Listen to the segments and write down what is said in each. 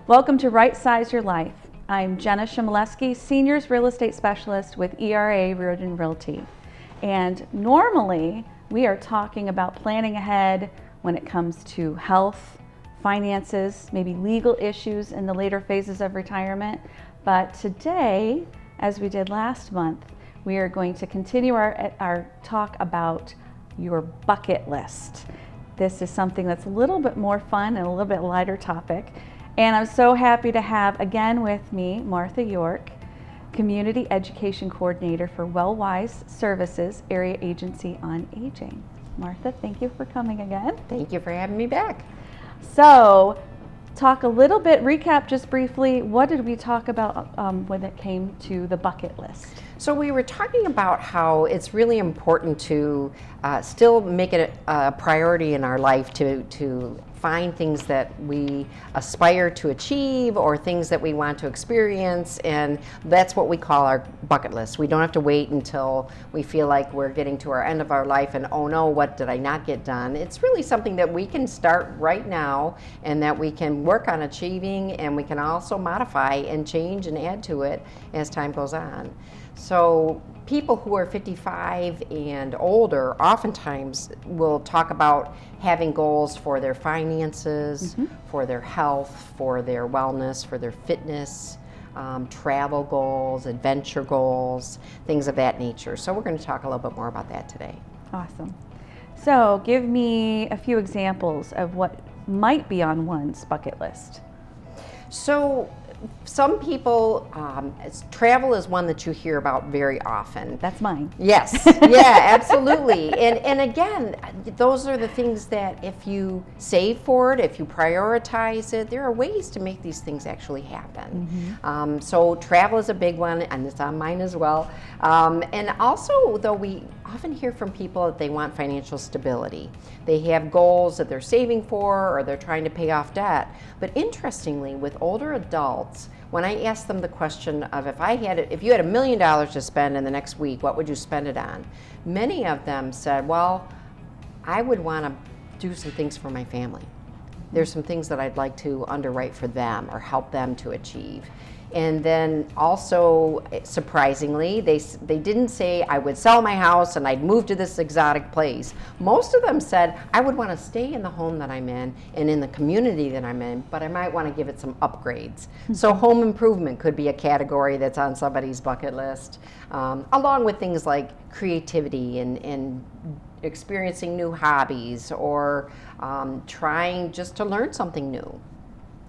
Welcome to Right Size Your Life. I'm Jenna Shimoleski, Seniors Real Estate Specialist with ERA Reardon Realty. And normally we are talking about planning ahead when it comes to health, finances, maybe legal issues in the later phases of retirement. But today, as we did last month, we are going to continue our talk about your bucket list. This is something that's a little bit more fun and a little bit lighter topic. And I'm so happy to have again with me Martha York, Community Education Coordinator for Wellwise Services Area Agency on Aging. Martha, thank you for coming again. Thank you for having me back. So, talk a little bit, recap just briefly, what did we talk about when it came to the bucket list? So we were talking about how it's really important to still make it a priority in our life to find things that we aspire to achieve or things that we want to experience, and that's what we call our bucket list. We don't have to wait until we feel like we're getting to our end of our life and oh no, what did I not get done? It's really something that we can start right now and that we can work on achieving, and we can also modify and change and add to it as time goes on. So people who are 55 and older oftentimes will talk about having goals for their finances, for their health, for their wellness, for their fitness, travel goals, adventure goals, things of that nature. So we're going to talk a little bit more about that today. Awesome. So give me a few examples of what might be on one's bucket list. So some people, travel is one that you hear about very often. That's mine. Yes, yeah, absolutely. And again, those are the things that if you save for it, if you prioritize it, there are ways to make these things actually happen. So travel is a big one, and it's on mine as well. And also, though, we often hear from people that they want financial stability. They have goals that they're saving for, or they're trying to pay off debt. But interestingly, with older adults, when I ask them the question of if you had $1 million to spend in the next week, what would you spend it on? Many of them said, well, I would want to do some things for my family. There's some things that I'd like to underwrite for them or help them to achieve. And then also, surprisingly, they didn't say I would sell my house and I'd move to this exotic place. Most of them said I would want to stay in the home that I'm in and in the community that I'm in, but I might want to give it some upgrades. So home improvement could be a category that's on somebody's bucket list, along with things like creativity and experiencing new hobbies or trying just to learn something new.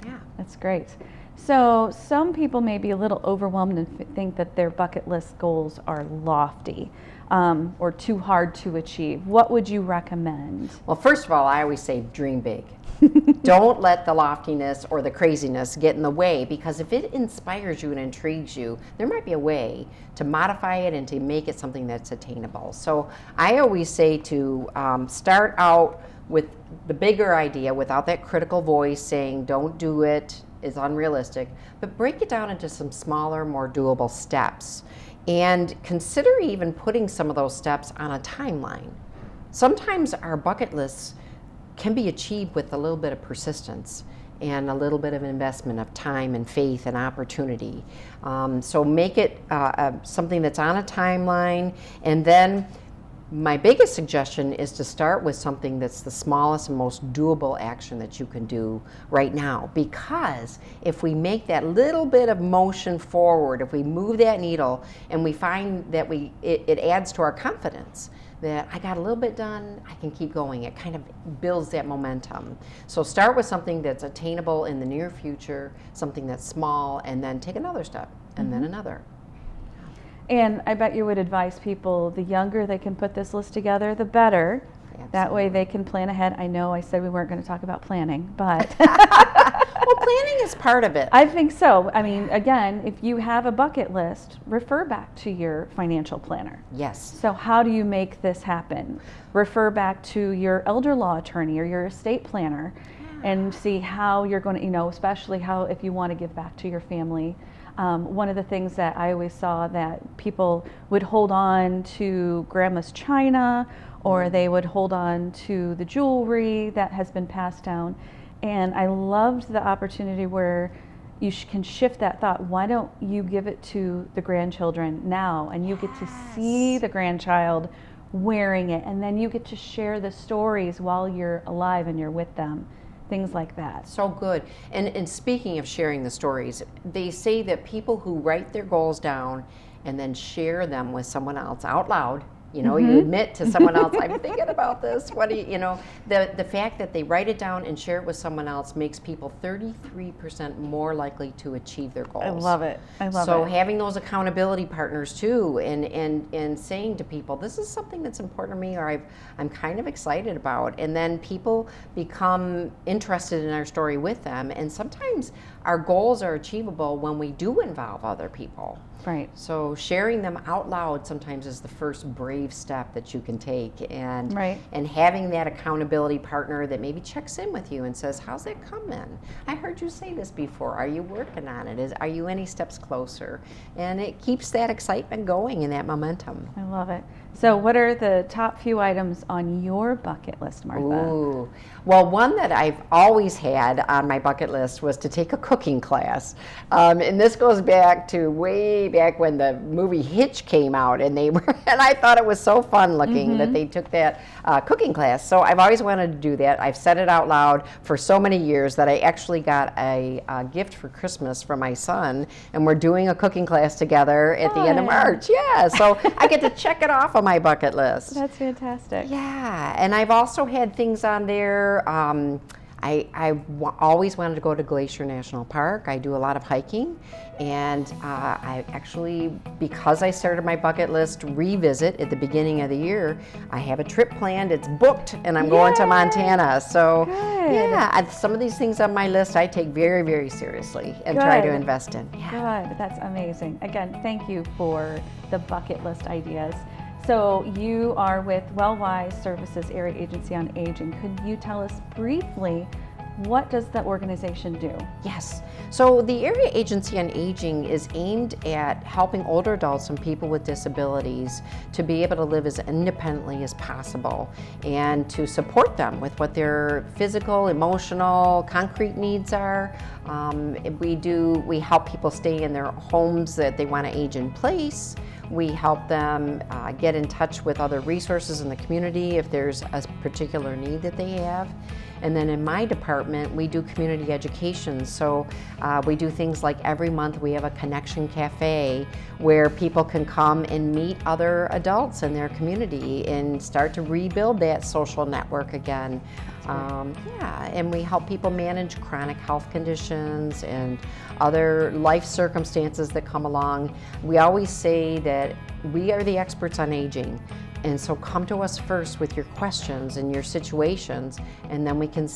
Yeah, that's great. So some people may be a little overwhelmed and think that their bucket list goals are lofty or too hard to achieve. What would you recommend? Well, first of all, I always say dream big. Don't let the loftiness or the craziness get in the way, because if it inspires you and intrigues you, there might be a way to modify it and to make it something that's attainable. So I always say to start out with the bigger idea without that critical voice saying don't do it, is unrealistic, but break it down into some smaller, more doable steps. And consider even putting some of those steps on a timeline. Sometimes our bucket lists can be achieved with a little bit of persistence and a little bit of investment of time and faith and opportunity. So make it something that's on a timeline, and then my biggest suggestion is to start with something that's the smallest and most doable action that you can do right now. Because if we make that little bit of motion forward, if we move that needle and we find that it adds to our confidence, that I got a little bit done, I can keep going. It kind of builds that momentum. So start with something that's attainable in the near future, something that's small, and then take another step, and then another. And I bet you would advise people, the younger they can put this list together, the better. Absolutely. That way they can plan ahead. I know I said we weren't going to talk about planning, but well, planning is part of it. I think so. I mean, again, if you have a bucket list, refer back to your financial planner. Yes. So how do you make this happen? Refer back to your elder law attorney or your estate planner and see how you're going to, especially how if you want to give back to your family. One of the things that I always saw that people would hold on to grandma's china, or they would hold on to the jewelry that has been passed down. And I loved the opportunity where you can shift that thought. Why don't you give it to the grandchildren now, and you get to see the grandchild wearing it, and then you get to share the stories while you're alive and you're with them, things like that. So good. And speaking of sharing the stories, they say that people who write their goals down and then share them with someone else out loud, you know, you admit to someone else, I'm thinking about this. What do you know, the fact that they write it down and share it with someone else makes people 33% more likely to achieve their goals. I love it. I love it. So having those accountability partners too, and saying to people, this is something that's important to me, or I'm kind of excited about, and then people become interested in our story with them. And sometimes our goals are achievable when we do involve other people. Right. So sharing them out loud sometimes is the first brave step that you can take, and having that accountability partner that maybe checks in with you and says, how's it coming? I heard you say this before. Are you working on it? Are you any steps closer? And it keeps that excitement going and that momentum. I love it. So what are the top few items on your bucket list, Martha? Ooh. Well, one that I've always had on my bucket list was to take a cooking class. And this goes back to way back when the movie Hitch came out, and they were, and I thought it was so fun looking that they took that cooking class. So I've always wanted to do that. I've said it out loud for so many years that I actually got a gift for Christmas from my son, and we're doing a cooking class together at the end of March. Yeah, so I get to check it off on my bucket list. That's fantastic. Yeah, and I've also had things on there. I always wanted to go to Glacier National Park. I do a lot of hiking, and I actually, because I started my bucket list revisit at the beginning of the year, I have a trip planned. It's booked, and I'm going to Montana. So yeah, some of these things on my list I take very, very seriously and try to invest in. Yeah. Good, that's amazing. Again, thank you for the bucket list ideas. So you are with Wellwise Services Area Agency on Aging. Could you tell us briefly, what does the organization do? Yes. So the Area Agency on Aging is aimed at helping older adults and people with disabilities to be able to live as independently as possible, and to support them with what their physical, emotional, concrete needs are. We help people stay in their homes that they want to age in place. We help them get in touch with other resources in the community if there's a particular need that they have. And then in my department, we do community education. So we do things like every month we have a Connection Cafe where people can come and meet other adults in their community and start to rebuild that social network again. And we help people manage chronic health conditions and other life circumstances that come along. We always say that we are the experts on aging. And so come to us first with your questions and your situations, and then we can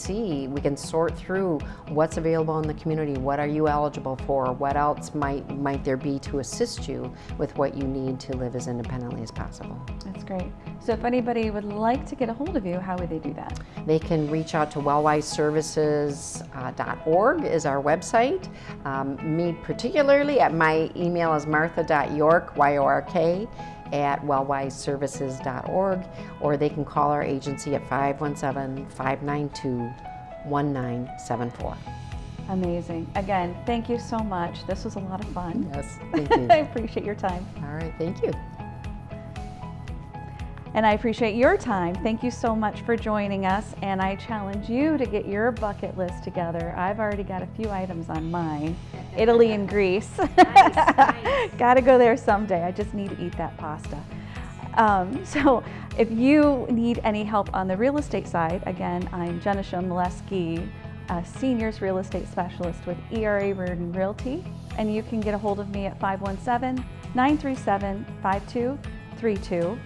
sort through what's available in the community. What are you eligible for? What else might there be to assist you with what you need to live as independently as possible? That's great. So if anybody would like to get a hold of you, how would they do that? They can reach out to wellwiseservices.org is our website. Me particularly, my email is martha.york, Y-O-R-K, at wellwiseservices.org, or they can call our agency at 517-592-1974. Amazing. Again, thank you so much. This was a lot of fun. Yes, thank you. I appreciate your time. All right, thank you. And I appreciate your time. Thank you so much for joining us, and I challenge you to get your bucket list together. I've already got a few items on mine. Italy and Greece. Nice. Gotta go there someday. I just need to eat that pasta. So if you need any help on the real estate side, again, I'm Jenna Shomleski, a Seniors Real Estate Specialist with ERA Reardon Realty, and you can get a hold of me at 517-937-5232.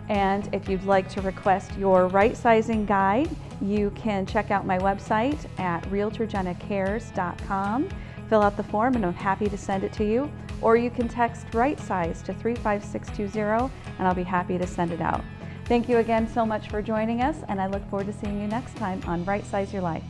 And if you'd like to request your right sizing guide, you can check out my website at realtorjennacares.com. Fill out the form and I'm happy to send it to you. Or you can text right size to 35620 and I'll be happy to send it out. Thank you again so much for joining us, and I look forward to seeing you next time on Right Size Your Life.